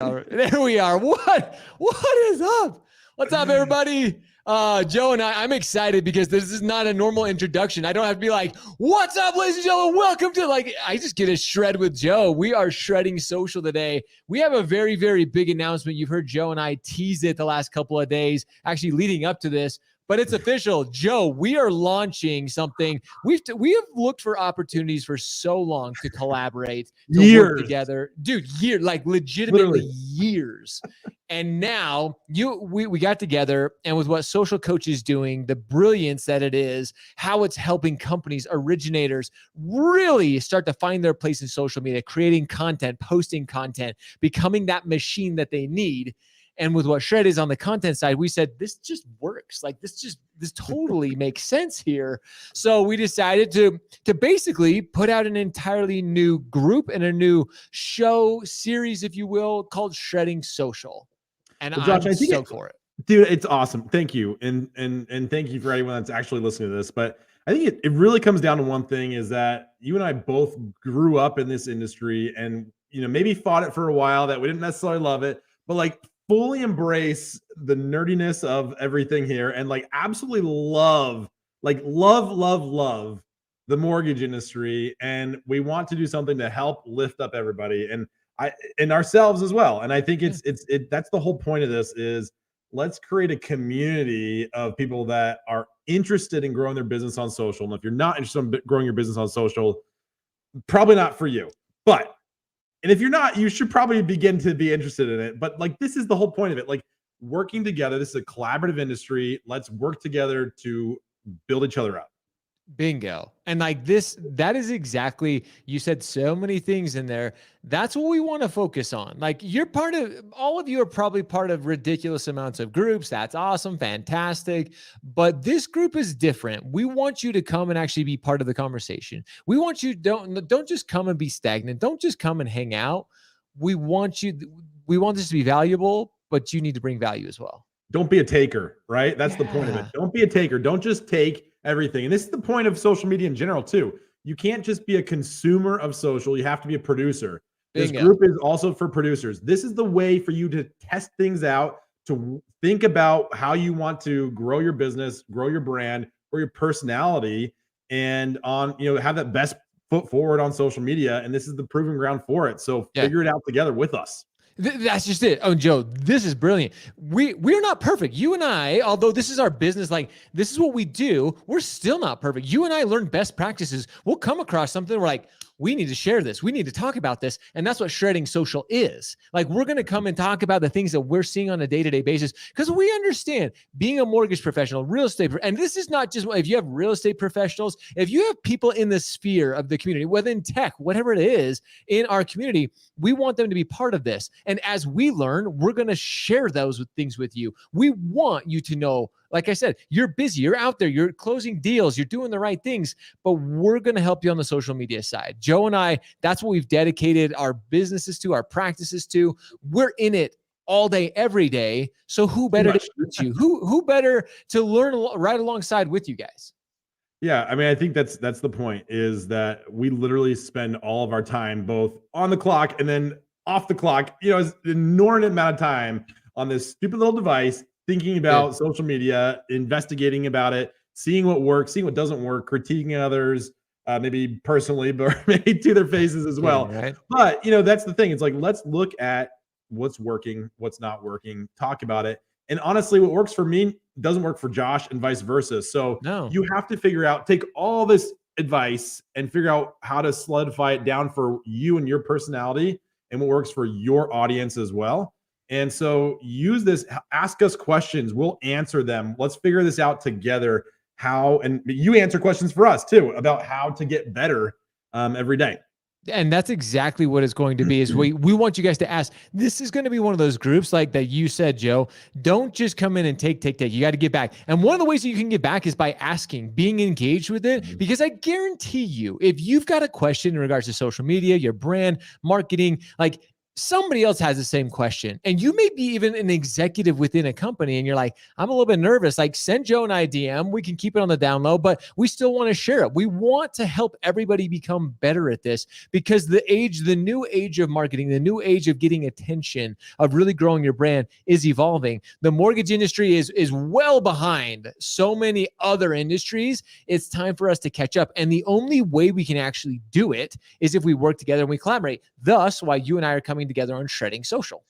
There we are. What is up? What's up, everybody? Joe and I'm excited because this is not a normal introduction. I don't have to be like, what's up, ladies and gentlemen? Welcome to, I just get a shred with Joe. We are shredding social today. We have a very, very big announcement. You've heard Joe and I tease it the last couple of days, actually leading up to this. But it's official. Joe, we are launching something. We have looked for opportunities for so long to collaborate, to work together. Dude, legitimately years. And now we got together, and with what Social Coach is doing, the brilliance that it is, how it's helping companies, originators really start to find their place in social media, creating content, posting content, becoming that machine that they need. And with what Shred is on the content side, we said, this just works. This totally makes sense here. So we decided to basically put out an entirely new group and a new show series, if you will, called Shredding Social. And Josh, I'm stoked for it. Dude, it's awesome. Thank you. And thank you for anyone that's actually listening to this. But I think it really comes down to one thing, is that you and I both grew up in this industry and, maybe fought it for a while, that we didn't necessarily love it, but fully embrace the nerdiness of everything here, and absolutely love the mortgage industry. And we want to do something to help lift up everybody and ourselves as well. And I think that's the whole point of this, is let's create a community of people that are interested in growing their business on social. And if you're not interested in growing your business on social, probably not for you. And if you're not, you should probably begin to be interested in it. But this is the whole point of it. Working together. This is a collaborative industry. Let's work together to build each other up. Bingo. And that is exactly, you said so many things in there. That's what we want to focus on. All of you are probably part of ridiculous amounts of groups. That's awesome. Fantastic. But this group is different. We want you to come and actually be part of the conversation. We want you, don't just come and be stagnant. Don't just come and hang out. We want this to be valuable, but you need to bring value as well. Don't be a taker, right? That's the point of it. Don't be a taker. Don't just take everything. And this is the point of social media in general too. You can't just be a consumer of social. You have to be a producer. Bingo. This group is also for producers. This is the way for you to test things out, to think about how you want to grow your business, grow your brand, or your personality, and have that best foot forward on social media. And this is the proving ground for it. So figure it out together with us. That's just it. Oh, Joe, this is brilliant. We're not perfect. You and I, although this is our business, this is what we do, we're still not perfect. You and I learn best practices. We'll come across something, we're like, we need to share this. We need to talk about this. And that's what Shredding Social is. We're going to come and talk about the things that we're seeing on a day-to-day basis, because we understand being a mortgage professional, real estate, and this is not just if you have real estate professionals, if you have people in the sphere of the community, whether in tech, whatever it is in our community, we want them to be part of this. And as we learn, we're going to share those things with you. We want you to know, like I said, you're busy, you're out there, you're closing deals, you're doing the right things, but we're going to help you on the social media side. Joe and I, that's what we've dedicated our businesses to, our practices to. We're in it all day, every day. So who better to teach you? Who better to learn right alongside with you guys? Yeah, I mean, I think that's the point, is that we literally spend all of our time both on the clock and then off the clock, an inordinate amount of time on this stupid little device, thinking about social media, investigating about it, seeing what works, seeing what doesn't work, critiquing others, maybe personally, but maybe to their faces as well. Yeah, right. But, that's the thing. It's let's look at what's working, what's not working, talk about it. And honestly, what works for me doesn't work for Josh, and vice versa. So you have to figure out, take all this advice and figure out how to solidify it down for you and your personality and what works for your audience as well. And so use this, ask us questions. We'll answer them. Let's figure this out together. And you answer questions for us too, about how to get better every day. And that's exactly what it's going to be, is we want you guys to ask. This is going to be one of those groups like that you said, Joe. Don't just come in and take. You got to get back. And one of the ways that you can get back is by asking, being engaged with it, because I guarantee you, if you've got a question in regards to social media, your brand, marketing, somebody else has the same question. And you may be even an executive within a company and you're like, I'm a little bit nervous. Like, send Joe and I a DM. We can keep it on the down low, but we still want to share it. We want to help everybody become better at this, because the new age of marketing, the new age of getting attention, of really growing your brand is evolving. The mortgage industry is well behind so many other industries. It's time for us to catch up. And the only way we can actually do it is if we work together and we collaborate. Thus, why you and I are coming together on Shredding Social.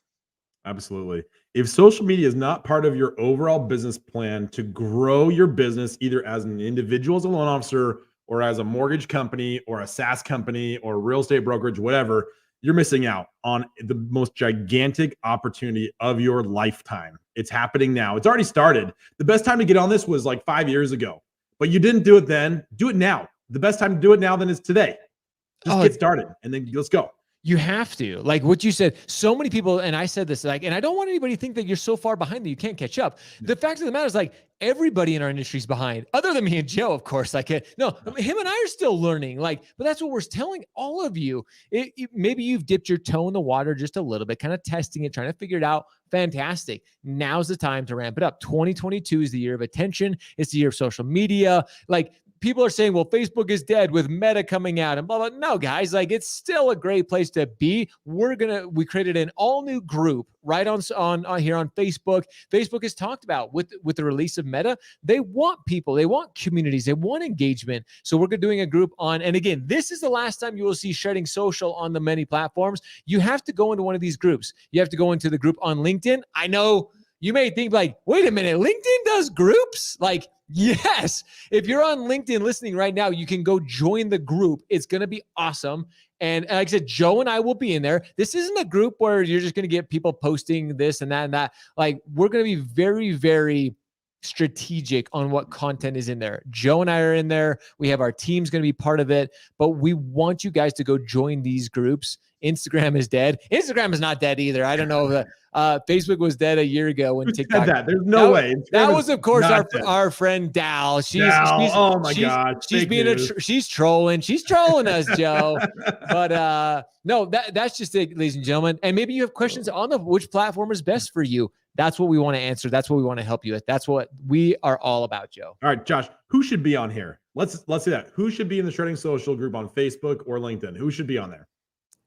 Absolutely. If social media is not part of your overall business plan to grow your business, either as an individual, as a loan officer, or as a mortgage company, or a SaaS company, or a real estate brokerage, whatever, you're missing out on the most gigantic opportunity of your lifetime. It's happening now. It's already started. The best time to get on this was like 5 years ago, but you didn't do it then. Do it now. The best time to do it now than is today. Just get started and then let's go. You have to, like what you said, so many people, and I said this, like, and I don't want anybody to think that you're so far behind that you can't catch up. The fact of the matter is, like, everybody in our industry is behind, other than me and Joe, of course. Like, no, him and I are still learning, like, but that's what we're telling all of you. Maybe you've dipped your toe in the water just a little bit, kind of testing it, trying to figure it out. Fantastic. Now's the time to ramp it up. 2022 is the year of attention. It's the year of social media. Like, people are saying, well, Facebook is dead with Meta coming out and blah, blah. No, guys, like, it's still a great place to be. We created an all new group right on here on Facebook. Facebook has talked about with the release of Meta, they want people, they want communities, they want engagement. So we're doing a group on, and again, this is the last time you will see Shredding Social on the many platforms. You have to go into one of these groups. You have to go into the group on LinkedIn. I know you may think like, wait a minute, LinkedIn does groups? Like, yes. If you're on LinkedIn listening right now, you can go join the group. It's going to be awesome. And like I said, Joe and I will be in there. This isn't a group where you're just going to get people posting this and that and that. Like, we're going to be very, very strategic on what content is in there. Joe and I are in there. We have our team's going to be part of it, but we want you guys to go join these groups. Instagram is dead. Instagram is not dead either. I don't know that Facebook was dead a year ago when TikTok. There's no way. That was, of course, our friend Dal. Oh my God. She's trolling. She's trolling us, Joe. But no, that's just it, ladies and gentlemen. And maybe you have questions on which platform is best for you. That's what we want to answer. That's what we want to help you with. That's what we are all about, Joe. All right, Josh, who should be on here? Let's see that. Who should be in the Shredding Social group on Facebook or LinkedIn? Who should be on there?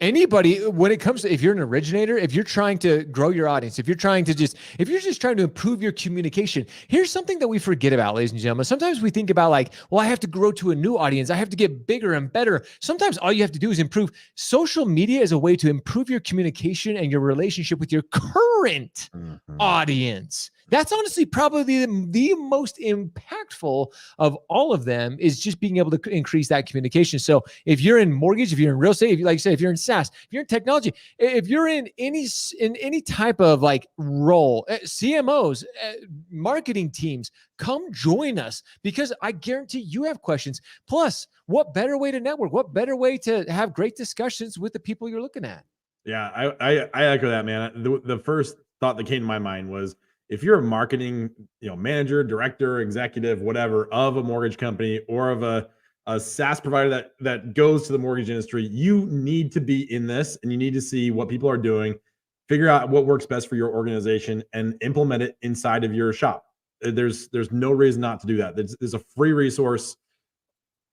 Anybody, when it comes to, if you're an originator, if you're trying to grow your audience, if you're just trying to improve your communication, here's something that we forget about, ladies and gentlemen. Sometimes we think about like, well, I have to grow to a new audience. I have to get bigger and better. Sometimes all you have to do is improve. Social media is a way to improve your communication and your relationship with your current audience. That's honestly probably the most impactful of all of them, is just being able to increase that communication. So if you're in mortgage, if you're in real estate, like you said, if you're in SaaS, if you're in technology, if you're in any type of like role, CMOs, marketing teams, come join us, because I guarantee you have questions. Plus, what better way to network? What better way to have great discussions with the people you're looking at? Yeah, I echo that, man. The first thought that came to my mind was, if you're a marketing, manager, director, executive, whatever, of a mortgage company or of a SaaS provider that goes to the mortgage industry, you need to be in this, and you need to see what people are doing, figure out what works best for your organization, and implement it inside of your shop. There's no reason not to do that. There's a free resource.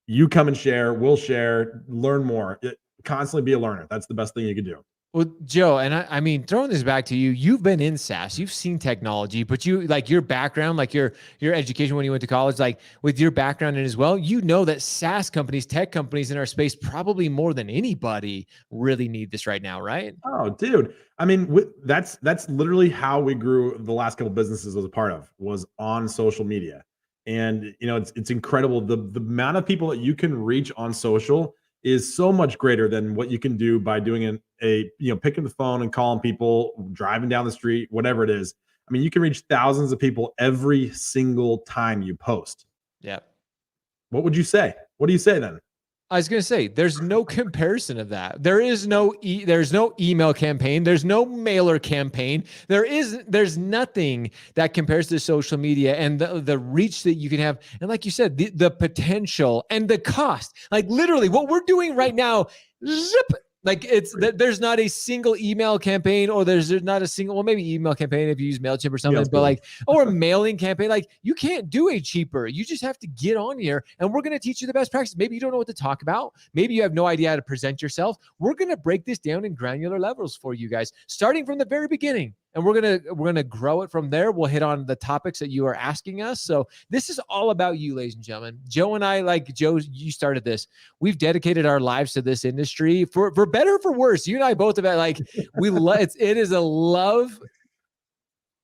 You come and share, we'll share, learn more. Constantly be a learner. That's the best thing you can do. Well, Joe, and I mean, throwing this back to you, you've been in SaaS, you've seen technology, but you, like, your background, like your education when you went to college, like with your background in as well, you know that SaaS companies, tech companies in our space, probably more than anybody really need this right now, right? Oh, dude. I mean, that's literally how we grew the last couple businesses I was a part of, was on social media. And, it's incredible. The amount of people that you can reach on social is so much greater than what you can do by doing picking the phone and calling people, driving down the street, whatever it is. I mean, you can reach thousands of people every single time you post. Yeah. What would you say? What do you say then? I was going to say, there's no comparison of that. There's no email campaign. There's no mailer campaign. There's nothing that compares to social media and the reach that you can have. And like you said, the potential and the cost, like literally what we're doing right now, zip, Like there's not a single email campaign, or there's not a single, well, maybe email campaign if you use MailChimp or something, but like, or a mailing campaign. Like you can't do a cheaper. You just have to get on here and we're going to teach you the best practice. Maybe you don't know what to talk about. Maybe you have no idea how to present yourself. We're going to break this down in granular levels for you guys, starting from the very beginning. And we're gonna grow it from there. We'll hit on the topics that you are asking us. So this is all about you, ladies and gentlemen. Joe and I, like Joe, you started this. We've dedicated our lives to this industry for better or for worse. You and I both have had, like, we love it is a love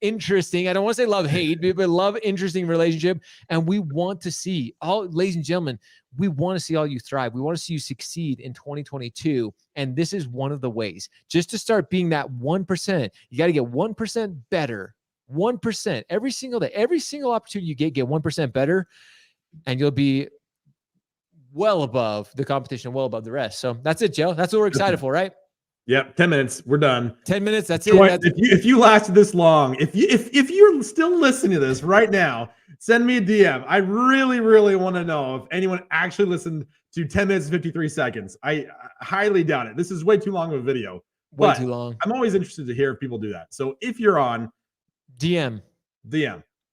interesting. I don't want to say love hate, but love interesting relationship. And we want to see all, ladies and gentlemen, we want to see all you thrive. We want to see you succeed in 2022. And this is one of the ways, just to start being that 1%. You got to get 1% better, 1% every single day, every single opportunity you get 1% better. And you'll be well above the competition, well above the rest. So that's it, Joe. That's what we're excited for, right? Yep, 10 minutes. We're done. 10 minutes. That's it. If you lasted this long, if you're still listening to this right now, send me a DM. I really, really want to know if anyone actually listened to 10 minutes and 53 seconds. I highly doubt it. This is way too long of a video. Way too long. I'm always interested to hear if people do that. So if you're on, DM.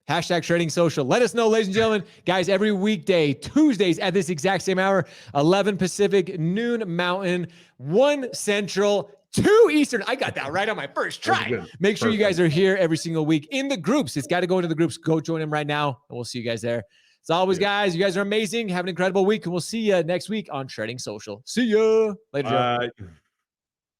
Hashtag Shredding Social. Let us know, ladies and gentlemen. Guys, every weekday, Tuesdays at this exact same hour, 11 Pacific, noon Mountain, 1 Central, 2 Eastern. I got that right on my first try. Make sure you guys are here every single week in the groups. It's got to go into the groups. Go join them right now, and we'll see you guys there. As always, guys, you guys are amazing. Have an incredible week, and we'll see you next week on Shredding Social. See ya. Later, Joe.